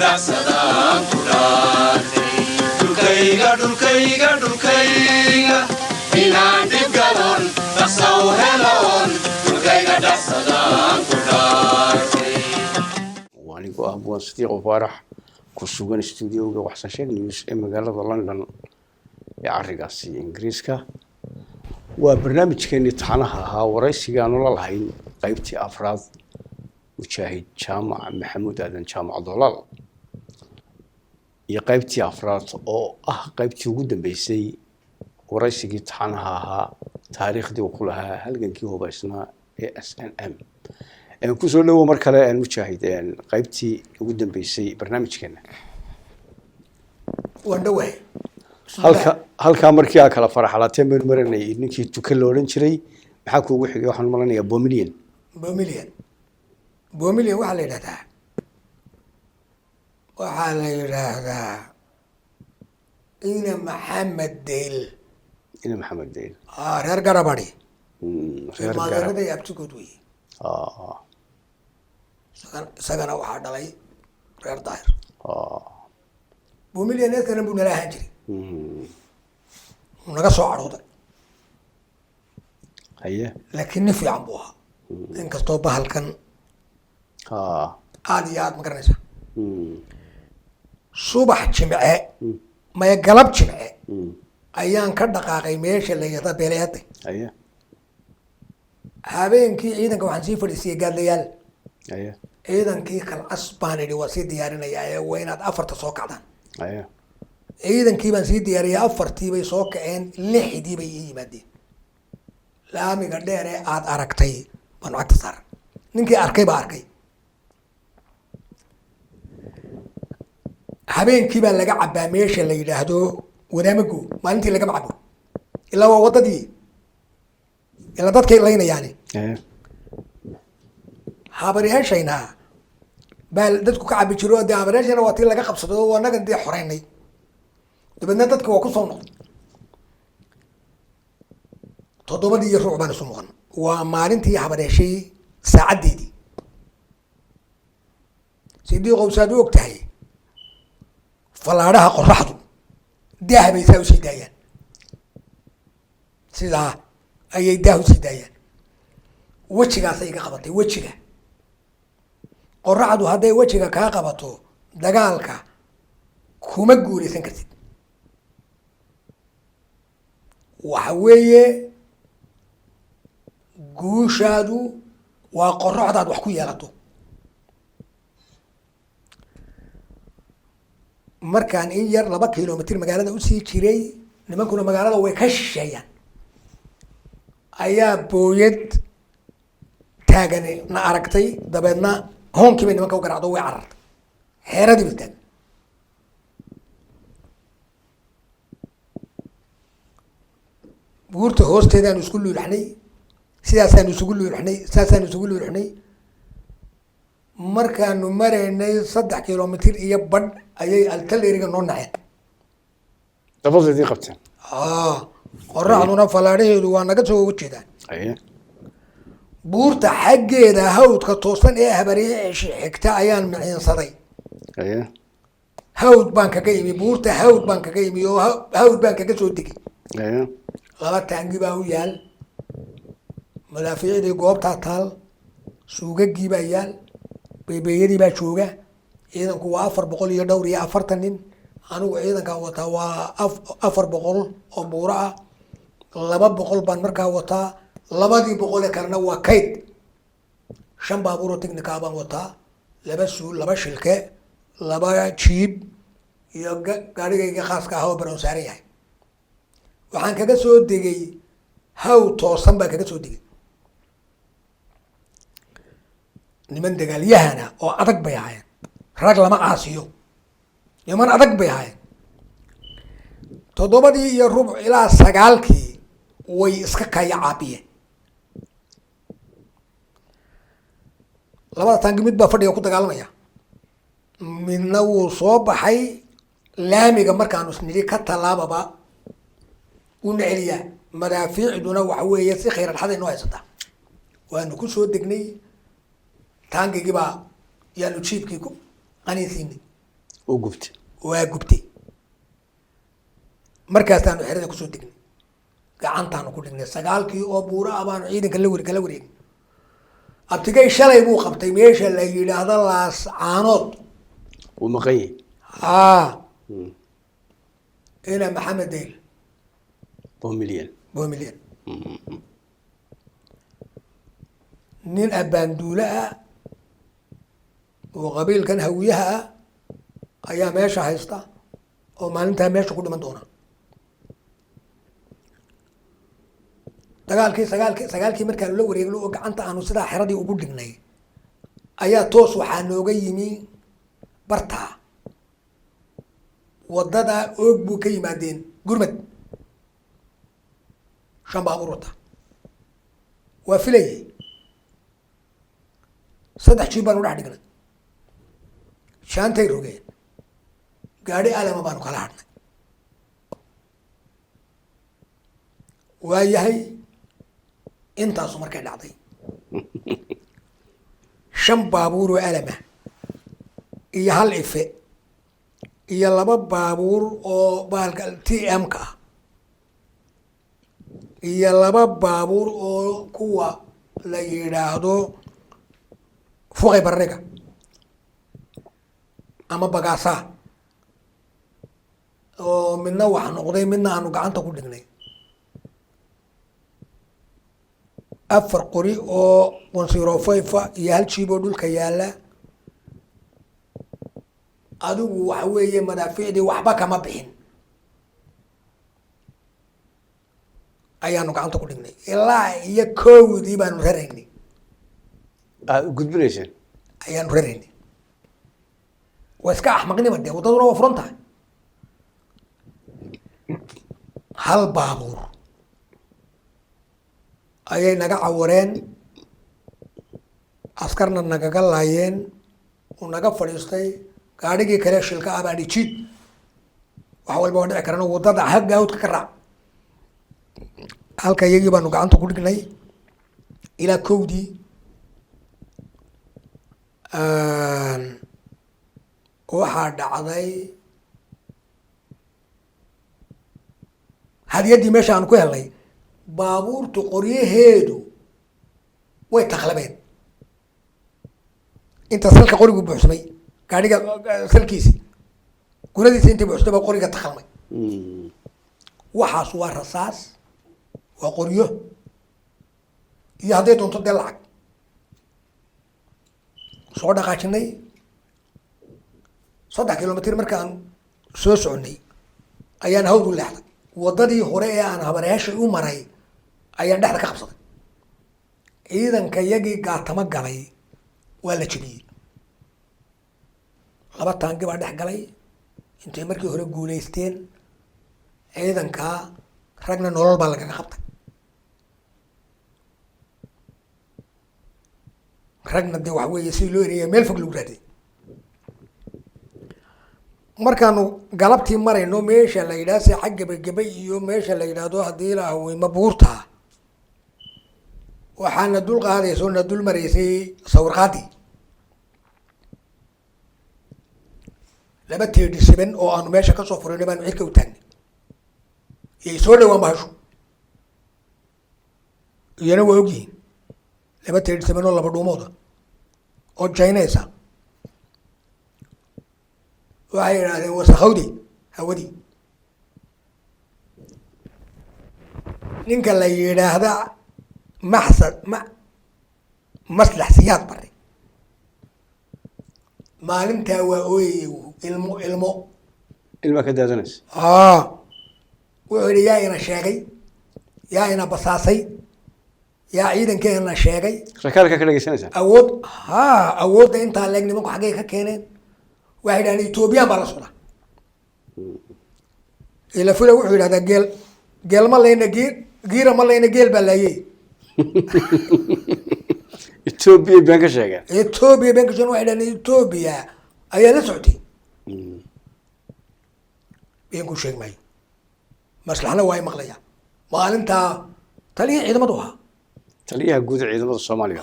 dhacsadaan ku dhaartay dhulkayga dhulkayga dhulkayga inaan dhib galon dhaqsaw heloon dhulkayga dhacsadaan ku dhaartay waanigu ah buwan Sidiiq Faarax ku sugan studio-ga waxsan sheeg news ee magaalada London ee arigaasi Ingiriiska waa barnaamijkeeni taxanaha ahaa waraysiga aanu la lahayn qaybtii afraad mujaahid jaamac maxamuud aadan jaamac dolaal iyo qaybtii afraad oo ah qaybtii ugu dambeysay waraysigii taxanaha ahaa taariikhdii uu ku lahaa halgankii hubaysnaa ee SNM ku soo dhawo mar kale aan mujaahid qaybtii ugu dambeysay barnaamijkeena wandaway halka markii aan kala faraxlaatay marmaranay ninkii tuka la oran jiray maxaa kuugu xigay waxaan malanayaa Bomilian waxa la yiraahdaa ina Maxamed Deyl reer Garabari magaalada abtigood wey sagana waxaa dhalay reer Daahir Bomilian kana buu nala ahaan jiray naga soo carooday laakiin nin fiican buu ahaa inkastoo bahalkan aad iyo aad ma garanaysa subax jimce maya galab jimce ayaan ka dhaqaaqay meesha la yada beeleeday habeenkii ciidanka waxaan sii fadhiisiyay gaadlayaal ciidankii kalcas baan idhi waa sii diyaarinayaa ee waa inaad afarta soo kacdaan ciidankii baan sii diyaariyay afartii bay soo kaceen lixdii bay ii yimaadeen laamiga dheer ee aad aragtay baan cagta saaran ninkii arkay baa arkay habeenkii baa laga cabaa meesha la yidhaahdo wadaamago maalintii lagama cabo ilaa waa wadadii ilaa dadkay laynayaani habaryaashayna baa dadku ka cabi jiro dee habaryaashayna waa tii laga qabsado oo anagan dee xoreynay dabeedna dadka waa ku soo noqday 7 iyo ruuc baan isu muuqan waa maalintii habaryaashay saacadeedii Sidiiq saad u ogtahay falaadhaha qorraxdu daahabay saa u sii daayaan sidaa ayay daah u sii daayaan wejigaas ay ka qabatay wejiga qorraxdu hadday wejiga kaa qabato dagaalka kuma guulaysan kartid waxa weeye guushaadu waa qorraxdaad wax ku yeelato markaan in yar 2 kilomitir magaalada usii jiray nimankuna magaalada way ka shisheeyaan ayaa booyad taagan na aragtay dabeedna hoonkii bay nimanka u garaacdo way carartay xeeradii bay taagan buurta hoosteedaan isku luulaxnay sidaasaan isugu luulaxnay markaanu maraynay 3 kilomitir iyo badh ayay altaleriga noo naceen dabadeedii qabteen qorraxduna falaadhaheedu waa naga soo jeedaan buurta xaggeeda hawdka toosan ee habaryeeshi xigta ayaan miciinsaday hawd baan kaga imi buurta hawd baan kaga imi oo hawd baan kaga soo degay 2 taangi baa u yaal madaafiicdii goobtaa taal suugagii baa yaal beebeeyadii baa jooga ciidanku waa 400 iyo dhowr iyo 40 nin anigu ciidanka wataa waa 400 oo buura ah 200 baan markaa wataa 200 kalena waa kayd 5 baabuur oo technical baan wataa 2 suul 2 shilke 2 jiib iyo gaarigayga khaaska ah oo baroon saaran yahay waxaan kaga soo degay haw toosan baan kaga soo degay niman dagaalyahana oo adag bay ahaayeen rag lama caasiyo niman adag bay ahaayeen 7 iyo rubuc ilaa 9 way iska kaya caabiyeen 2 taangi mid baa fadhiga ku dagaalamaya midna wuu soo baxay laamiga markaanu isnidhi ka tallaababa u neceliyaa madaafiicduna waxa weeye si khayr dhaxday noo haysataa waanu ku soo degnay taangigii baa yaanu jiibkii ku qaniisiinay وقفت waa gubtay markaasaanu xerada kusoo degnay gacantaanu ku dhignay 9 oo buura ah baanu ciidanka kala wareegay abtigay shalay buu qabtay meesha la yiraahdo Laas Caanood ومقيه ina Maxamed Deyl بومليان nin abaanduula ah oo qabiilkan hawiyaha ah ayaa meesha haysta oo maalintaa meesha ku dhiman doona sagaalkii markaan la wareegno oo gacanta aanu sidaa xeradii ugu dhignay ayaa toos waxaa nooga yimi bartaa wadada oog buu ka yimaadeen gurmad 5 baabuur wata waa filayay 3 jiib baanu dhex dhignay shaantay rogeen gaari alama baanu kala hadhnay waa yahay intaasu markay dhacday 5 baabuur oo alama iyo 1 ife iyo 2 baabuur oo baalka TM ka iyo 2 baabuur oo kuwa la yiraahdo fuqay barrega ama bagaasa oo midna wax noqday midna aanu gacanta ku dhignay 4 qori oo 105 iyo 1 jiib oo dhulka yaala adigu waxa weeye madaafiicdii waxba kama bixin ayaanu gacanta ku dhignay ilaa iyo koowdii baanu raraynay gudbinaysan ayaanu raraynay waa iska axmaqnima dee waddaduna waa furan tahay 1 baabuur ayay naga cawareen askarna nagaga laayeen uu naga fadhiistay gaadhigii kale shilka ah baa dhijid wax walba waa dhici karana waddada hagga awdka ka raac halka iyagii baanu gacanta ku dhignay ilaa koowdii waxaa dhacday hadiyadii meesha aan ku helnay baabuurtu qoryaheedu way taqlabeen inta salka qorigu buuxsamay gaadhiga salkiisi guradiisa intii buuxsamay baa qoriga taqalmay waxaas waa rasaas waa qoryo iyo hadday doonto dee lacag soo dhaqaajinay 3 kilomitir markaan soo soconay ayaan hawd u leexday waddadii hore ee aan habareyaasha u maray ayaan dhexda ka qabsaday ciidanka yagii gaatamo galay waa la jebiyey 2 taangi baa dhex galay intay markii hore guulaysteen ciidankaa ragna nolol baa lagaga qabtay ragna dee waxa weeye si loo eriyay meel fog lagu raadiyay markaanu galabtii marayno meesha la yidhaha se xag gebagebe iyo meesha la yidhaahdo haddii la haweyma buurta waxaana dul qaadaysa oo na dul maraysay sawirqaadii 2 teedhisaban oo aanu meesha kasoo furayno baanu cirka u taagnay yay soo dhawaan bahashu iyana waa ogyihiin 2 teedhisaban oo 2 dhuumooda oo jaynaysa waxay yidhahdeen wasakhowdi hawadii ninka la yidhaahda maslax siyaad bare maalintaa waa ooyay ilmo ka daadanays wuxuu yidhi yaa ina sheegay yaa ina basaasay yaa ciidankeena sheegay rakaalka ka dhageysanaysaa awoodda intaa leeg nimanku xaggay ka keeneen waxay yidhahdeen etoobiyaan baa la socda ilafula wuxuu yidhahdaa geel ma layna giira ma layna geel baa laayey etoobiya been ka sheegeen waxay yidhahdeen etoobiya ayaa la soctay beenku sheeg maayo maslaxna waa ay maqlaya maalintaa taliyihii ciidamadu ahaa taliyaha guud ee ciidamada Soomaaliya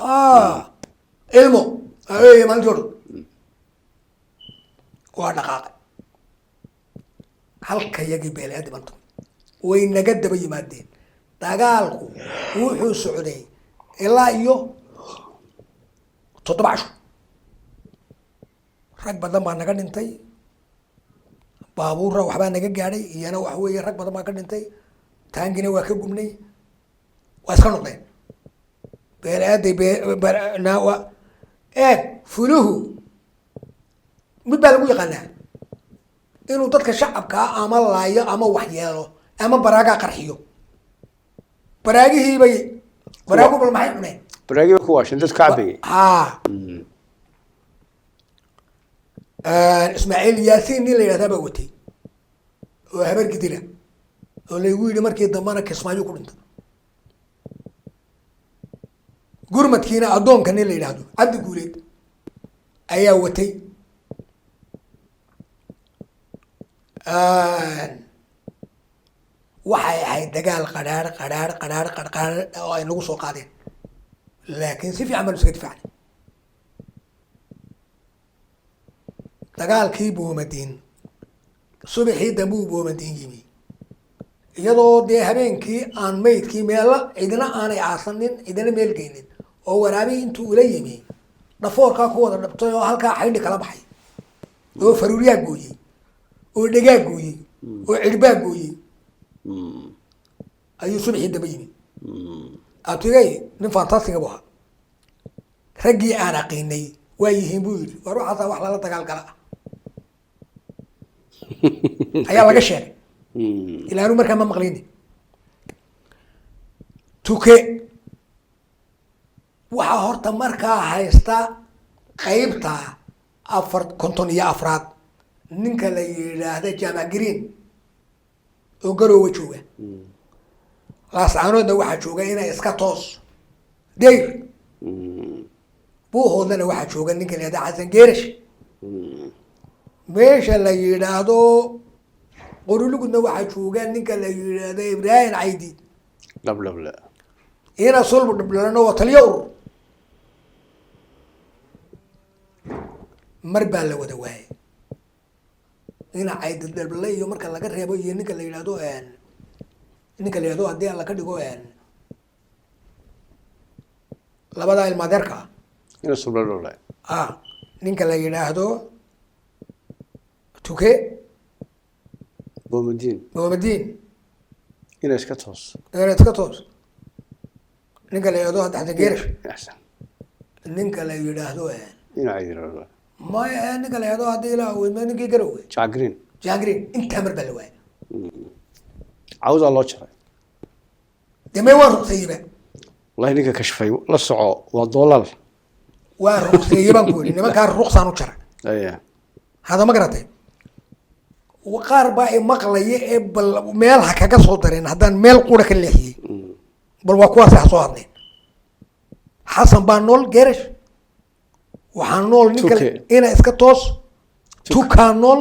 ilmo maalintii hore waa dhaqaaqay halka yagii beelaya dhibanta way naga daba yimaadeen dagaalku wuxuu socday ilaa iyo 7 casho rag badan baa naga dhintay baabuurra waxbaa naga gaadhay iyana wax weeye rag badan baa ka dhintay taangina waa ka gubnay waa iska noqdeen beelaaday eeg fuluhu mid baa lagu yaqaanaa inuu dadka shacabkaa ama laayo ama waxyeelo ama baraagaa qarxiyo baraagihiibay baraagu bal maxay cuneen baraagiiba ku waashan dad kacbay ismaaciil yaasiin nin la yidhahdaa baa watay oo habar gidira oo laygu yidhi markii dambana kismaayo ku dhintay gurmadkiina addoonka nin la yidhaahdo cabdi guuleed ayaa watay waxay ahayd dagaal qadhaar oo ay nagu soo qaadeen laakiin si fiican baanu iskaga difaacnay dagaalkii boomadiin subaxii dambuu boomadiin yimi iyadoo dee habeenkii aan maydkii meella cidina aanay aasanin cidina meel geynin oo waraabihii intuu ula yimi dhafoorkaa ku wada dhabtay oo halkaa xaydhi kala baxay oo faruuryaa gooyey oo dhegaa gooyey oo cirbaa gooyey ayuu subaxii damba yimi abtigay nin fantastiga bu ahaa raggii aan aqiinay waa yihiin buu yidhi war waxaasaa wax lala dagaal gala ayaa laga sheegay ilaa anu markaa ma maqlini tuke waxaa horta markaa haysta qaybta 54 ninka la yidhaahda jaamac green oo garoowa jooga laascaanoodna waxaa jooga inay iska toos dayr buuhoodlana waxaa jooga ninka la yidhahda xasan geerash meesha la yidhaahdo qorulugudna waxaa jooga ninka la yidhaahdo ibraahim caydi dhablable ina sulbu dhablano waa taliyo urur mar baa la wada waayay ina caydi dhablale iyo marka laga reebo iyo ninka la yidhaahdo haddii alla ka dhigo labadaa ilmaadeerka ina sulbu dhablale ninka la yidhaahdo tuke boomadiin ina iska toos ninka la yidhahdo hadda xasan geerash ninka la yidhaahdo ina caydi maya ninka la yidhahdo haddii ilaa weyma ninkii garowe jangrin intaa mar baa la waayay cawdaa loo jaray dee may waa ruqseeyeba wallahi ninka kashfay la soco waa doolal waa ruqseeye baan ku yidhi nimankaa ruqsaan u jaray hada ma garatay qaar baa i maqlaya ee bal meel ha kaga soo dareen haddaan meel qura ka leexiyey bal waa kuwaas ha soo hadleen xasan baa nool geerash waxaa nool ninka ina iska toos tukaa nool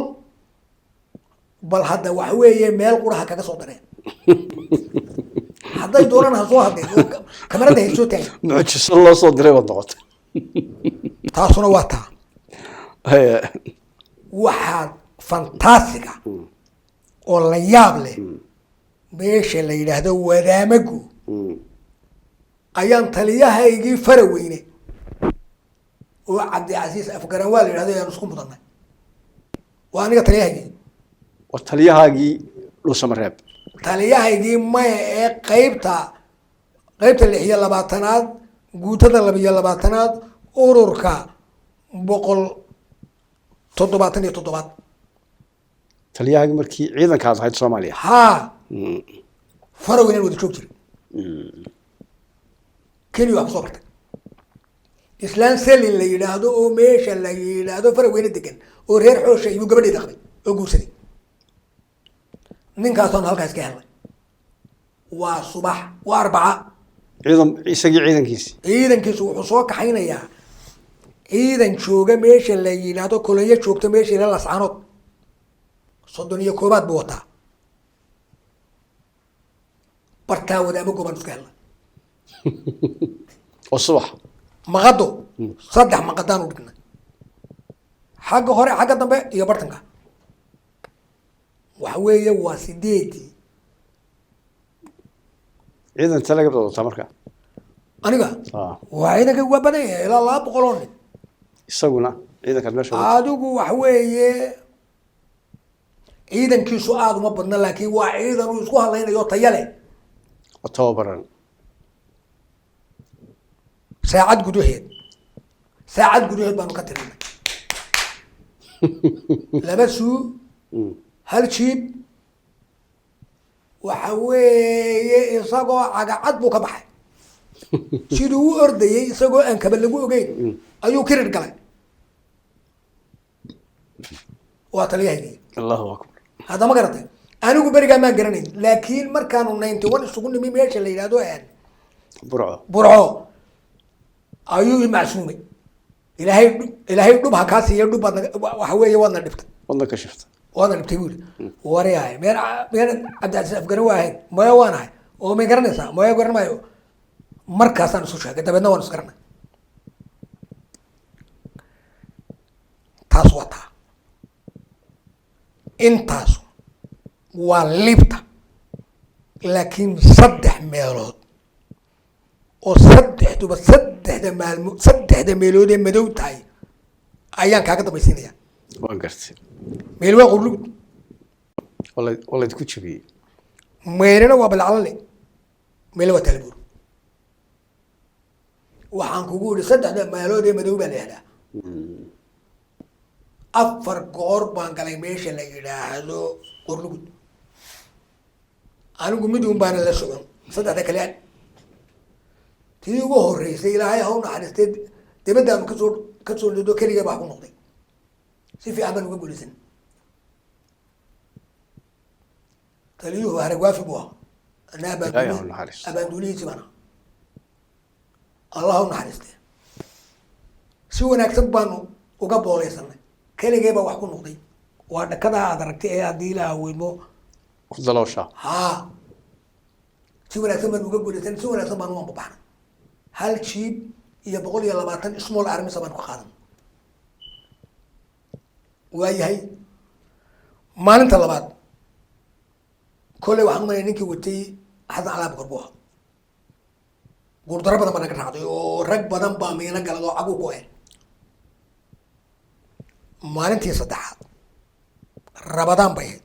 bal hadda wax weeye meel qura ha kaga soo dareen hadday doonaan ha soo hadleen kamarada hay soo taagay mucjiso loo soo diray baad noqotay taasuna waa taa waxaa fantaasiga oo la yaab leh meesha la yidhaahdo wadaamagu ayaan taliyahaygii faraweyne oo cabdicasiis afgaran waa la yidhahdo ayaan isku mudanay waa aniga taliyahaygii waa taliyahaagii dhuusamareeb taliyahaygii maya ee qaybta 26aad guutada 22aad ururka 177 taliyahaagii markii ciidankaas ahayd Soomaaliya faraweyne wada joog jiray kenya wax soo bartay islaan selin la yidhaahdo oo meesha la yidhaahdo faraweyne degan oo reer xoosha iyo gabadheeda qabay oo guursaday ninkaasaan halkaas ka helnay waa subax waa arbaca ciidankiisu wuxuu soo kaxaynayaa ciidan jooga meesha la yidhaahdo kolonyo joogta meesha ila lascaanood 31 buu wataa bartaa wadaamo gobaan iska helnay oo subax maqado 3 maqadaan u dhignay xagga hore xagga dambe iyo bartanka وحوية واسديتي ciidan inta laga doodataa marka أنا وعيدك وبني إلى الله بقولوني isaguna ciidankaad meesha ugu adigu wax weeye ciidankiisu aad uma badna laakiin waa ciidan uu isku hadlaynayo tayo leh oo tababaran saacad gudaheed baanu ka tirinay laba suu hal jiib waxa weeye isagoo cagacad buu ka baxay siduu u ordayay isagoo aan kaba lagu ogeyn ayuu kirir galay waa taliyahaygi allahu akbar hadda ma garatay anigu berigaa maan garanayn laakiin markaanu 91 isugu nimi meesha la yidhahdo burco ayuu i macsuumay ilaahay dhub ha kaa siiya dhub waxa weeye waadna dhibtay wadna ka shifta waadna dhibtay buuli wariyahay meel cabdicasiis afgani waa ahayn maya waan ahay oo may garanaysaa maya garan maayo markaasaan isu sheegay dabeedna waan is garanay taas waa taa intaas waa libta laakiin 3 meelood oo saddexda meelood ee madow tahay ayaan kaaga dambaysiinaya waan gartay meel waa qurlugud walayd ku jabiyey meelna waa balcalale meel waa talbuur waxaan kugu yidhi 3 meelood ee madow baa la yihahdaa 4 goor baan galay meesha la yidhaahdo qurlugud anigu mid un baana la socon 3 kale tii ugu horeysay ilaahay ha u naxariistay dibadaanu kasoo lido keliga baa ku noqday si fiican baan uga guulaysan taliyuhu harag waafi buu ahaa ana abaanduulihiisi baana allah ha u naxariistay si wanaagsan baanu uga booleysanay keligay baa wax ku noqday waa dhakadaa aad aragtay ee haddii ilaaha weymo ku daloosha haa si wanaagsan baan uga guulaysan si wanaagsan baan uga baxnay hal jiib iyo 120 small armies baan ku qaadan waayahay maalinta labaad kolley waxaan umalay ninkii watay xasan alaab gorbuha guurdaro badan baa naga raacday oo rag badan baa miina galad oo cagu ku een maalintii saddexaad rabadaan bay ahayd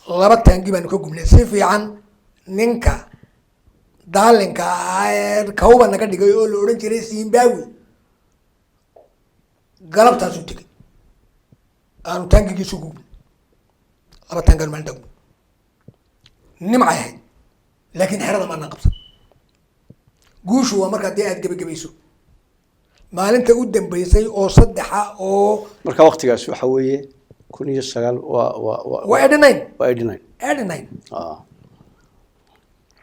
2 taangi baanu ka gubnay si fiican ninka daalinka kawba naga dhigay oo la odhan jiray Zimbabwe galabtaasu tegay aanu taangigiisu gubnay 2 taangan maalin dhow nimcay ahayd laakiin xerada maanaan qabsan guushu waa markaa dee aad gebagabayso maalinta u dambeysay oo 3 oo marka waqtigaas waxa weeye 19 waa 89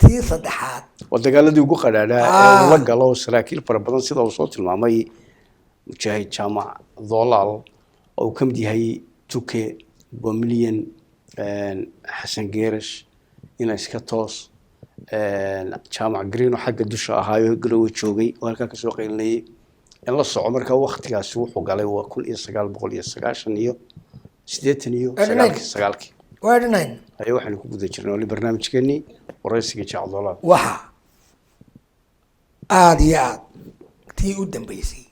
tii saddexaad waa dagaaladii ugu qadhaadhaa ee la galo saraakiil fara badan sida uu soo tilmaamay mujaahid jaamac doolaal oo ka mid yahay tuke bomilyan xasan geerash ina iska toos jaamac green oo xagga dusha ahaayo garowe joogay oo halkaa kasoo qaylinayay in la soco marka waqtigaasi wuxuu galay waa 1990 iyo 89 ayaa waxaan ku guda jirnay wali barnaamijkeennii waraysiga jacdolaad waxa aad iyo aad tii u dambeysay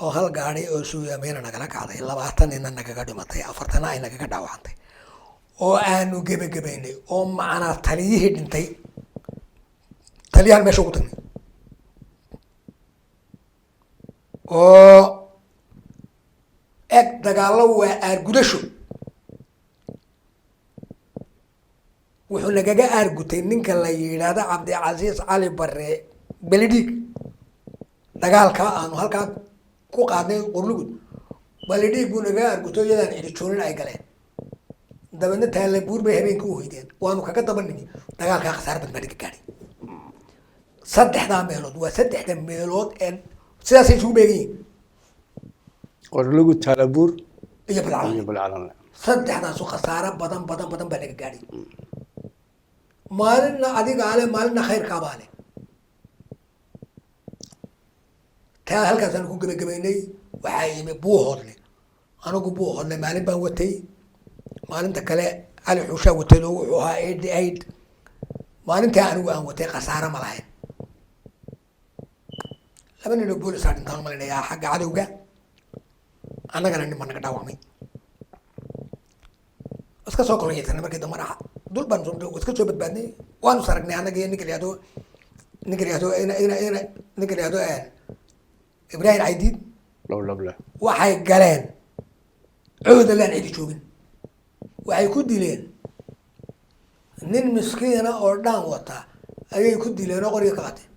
oo hal gaari oo suuyaameyna nagala kacday 20 ina nagaga dhimatay 40 ay nagaga dhaawacantay oo aanu gebagabaynay oo macnaa taliyihii dhintay taliyahan meesha ugu tagnay oo eg dagaalo waa aargudasho wuxuu nagaga aargutay ninka la yidhaahdo cabdicasiis cali bare beledhiig dagaalka aanu halkaa ku qaadnay qurlugud beledhiig buu nagaga aarguto iyadaan cidijoonin ay galeen dabeedna taalabuur bay habeenka u hoydeen waanu kaga daba nimi dagaalkaa khasaar badan baa naga gaadhay 3 meelood waa 3 meelood ee sidaasay isugu beegan yihiin qurlugud taalabuur iyo balcalan 3 khasaaro badan baa naga gaadhay maalina adiga ale maalina khayrkaa baa leh taa halkaasaan ku gebagabaynay waxaa yimi buuhoodle أنا قبوه أنا مالين بوتي مالين تكلا على حوشة وتلو وها إيد مالين تانو أنا وتي خسارة ملاهين لما نقول ساعة نتكلم على يا حق عدوجا أنا كنا نبغى نقدر اسكا soo koliyay markii dambe raxa dul baan soo iska soo badbaadnay waanu saragnay anaga ninkaliyaado Ibrahim Aidid lawla waxay galeen cooda laan cidi joogin waxay ku dileen nin miskiina oo dhaan wata ayay ku dileen oo qoriga ka qaateen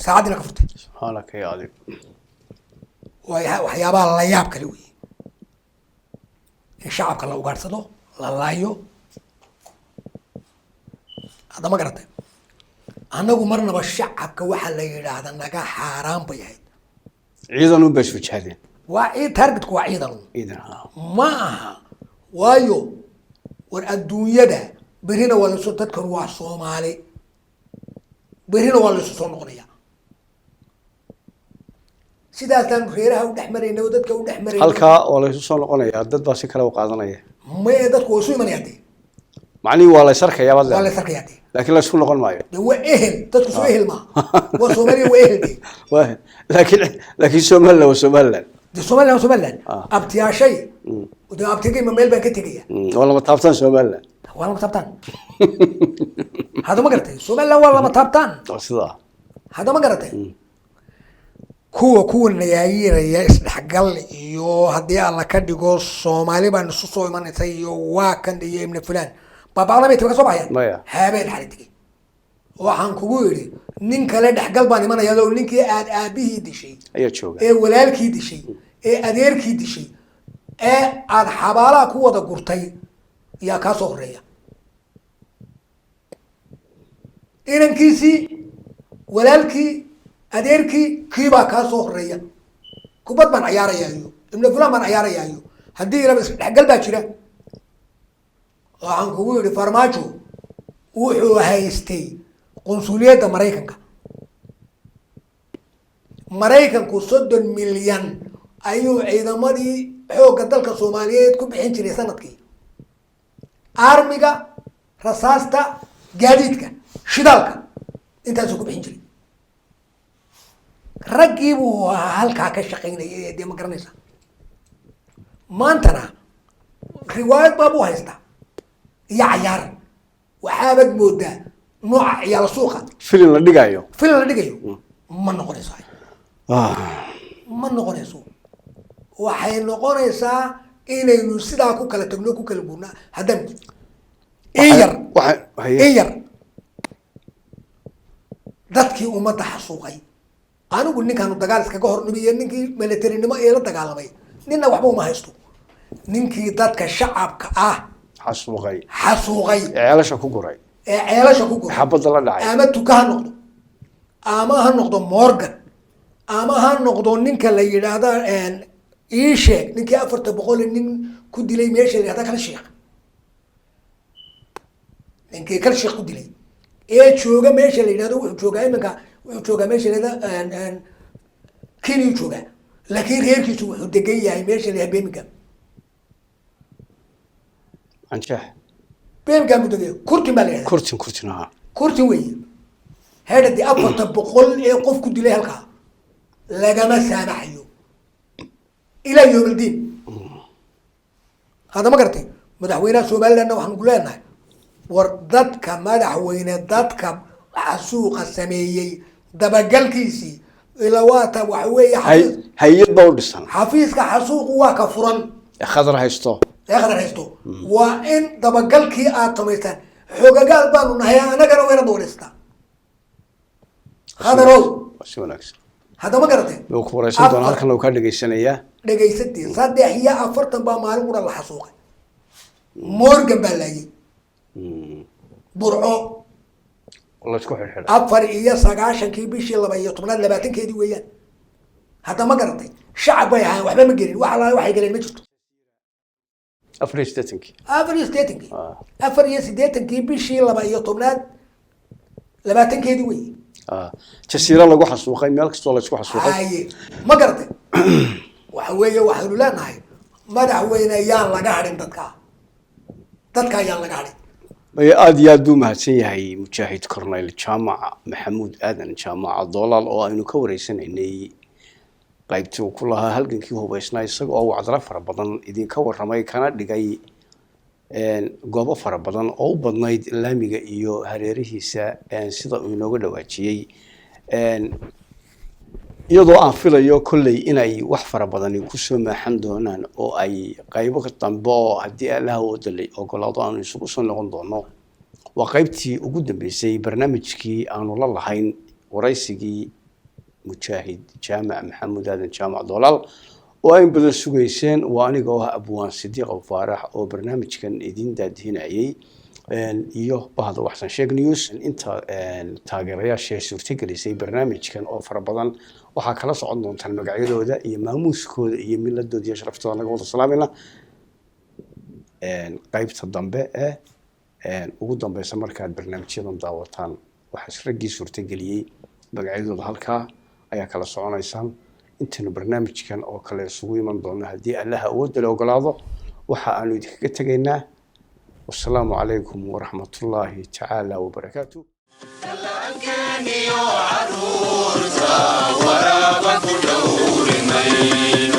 saacadina ka furtay subhanaka ya adim waxyaabaha la yaab kale weeye in shacabka la ugaarsado la laayo hadda ma garatay annagu marnaba shacabka waxa la yidhaahda naga xaaraan bay ahayd ciidan u bas wajahadeen waa targetku waa ciidan ma aha waayo war adduunyada berina waa lasoo dadkan waa Soomaali berina waa lasoo soo noqonaya sidaasaan reeraha u dhaxmarayna oo dadka u dhaxmarayna halka oo la soo noqonaya dad baa si kale u qaadanaya ma dadku way soo imanayaan macni waa la sarkaya waa la sarkaya laakiin la isku noqon maayo waa ehel dadku soo ehel ma waa Soomaali waa ehel waa laakiin Somaliland abtiyaa shay oo abtigay ma meel baan ka tagaya wala ma taabtan Somaliland wala ma taabtan hada ma garatay Somaliland wala ma taabtan sida hada ma garatay kuwa nayaayiraya isdhaxgal iyo hadii alla ka dhigo Soomaali baan isu soo imanaysa iyo waa kan iyo ibn fulan baabada bay taga soo baxayaan habeen xaritigay waxaan kugu yiri nin kale dhaxgal baan imanaya oo ninkii aad aabihii dishay ayaa jooga ee walaalkii dishay ee adeerkii dishay ee aad xabaalaha ku wada gurtay yaa ka soo horeeya inankiisi walaalkii adeerkii kiiba ka soo horeeya kubad baan ciyaarayayo ibn fulan baan ciyaarayayo hadii ila dhaxgal baa jira waxaan kugu yiri farmaajo wuxuu haystay qunsuliyadda Mareykanku 30 milyan ayuu ciidamadii xoogga dalka Soomaaliyeed ku bixin jiray sanadkii armiga rasaasta gaadiidka shidaalka intaas ku bixin jiray ragiibu halka ka shaqeynayay ee ma garanaysa maantana riwaayad baabu haysta iyo ciyaar waxaad moodaa nooca ciyaar suuqa filim la dhigayo ma noqonayso waxay noqonaysaa inaynu sidaa ku kala tagno ku kala buurnaa hadan iyar dadkii ummadda xasuuqay anigu ninkan dagaal iskaga hornimay ninkii militarinimo ee la dagaalamay ninna waxba uma haysto ninkii dadka shacabka ah xasuuqay ceelasha ku guray xabada la dhacay ama tuka noqdo ama ha noqdo Morgan ama ha noqdo ninka la yiraahdo ii sheeg ninkii 400 nin ku dilay meesha la yiraahdo kala sheekh ninkii kala sheekh ku dilay ee jooga meesha la yiraahdo wuxuu jooga meesha la yiraahdo kini jooga laakiin reerkiisu wuxuu degan yahay meesha la yiraahdo Birmingham anjah Birmingham degan kurtin baa la yiraahdo kurtin weey هذا دي أبغى تبقول إيه قف كدلي هالكا لجما سامحيو إلى يوم الدين هذا ما قرتي مدحوينا سوبل لنا وحنقول لنا وردتك مدحوينا ردتك حسوق السمية دبقل كيسي إلى واتا وحوي هي بولسان حفيظك حسوق وكفران خضر هيستو وإن دبقل كي آتميتان حوجا قال بانو نهاية أنا كانوا وين دورستا هذا رو هذا ما قرأته لو كوريسان دون هالكن لو كان دقيسانيا دقيستي صدق هي أفرتن بمارو ولا الحسوق مورجن بلاي برعو والله تكون حلو أفر إياه سقاشن كي بيشي الله بيطمنا لباتن كيدي ويان هذا ما قرأته شعب وياه وحبا مجرين وحلا وحي قليل مجرد أفريستيتنكي بيشي الله بيطمنا لباتن كيدي ويان جسيرة لو حسوقي مالك استوى لو حسوقي ما قرأت وحويه وحلو لا نهاي madaxweyne ayaan laga hadhin dadka ayaan laga hadhin aad iyo aad buu mahadsan yahay mujaahid corneyl jaamac maxamuud aadan jaamac doolaal oo aynu ka wareysanaynay qaybtii uu ku lahaa halgankii hubaysnaa isaga oo wacdalo fara badan idinka warramay kana dhigay goobo fara badan oo u badnayd laamiga iyo hareerihiisa sida uu inooga dhawaajiyey iyadoo aan filayo kolley inay wax fara badani kusoo maaxan doonaan oo ay qaybo dambe oo haddii allaha u dalay ogolaado aanu isugu soo noqon doono waa qaybtii ugu dambeysay barnaamijkii aanu la lahayn waraysigii mujaahid jaamac maxamuud aadan jaamac doolaal oo ay badan sugayseen waa aniga oo ah abwaan sidiiq faarax oo barnaamijkan idin daadihinayay iyo bahda waxsan sheeg news inta taageerayaasha suurtagelisay barnaamijkan oo fara badan waxaa kala socon doontaan magacyadooda iyo maamuuskooda iyo miladooda iyo sharaftooda naga wada salaamayna qaybta dambe ugu dambeysa markaad barnaamijyadan daawataan waxaa raggii suurtageliyey magacyadooda halkaa ayaa kala soconaysaan intaynu barnaamijkan oo kale isugu iman doono haddii allaha awoodda la ogolaado waxa aanu idinkaga tegaynaa والسلام عليكم ورحمة الله تعالى وبركاته. ورابك دور مين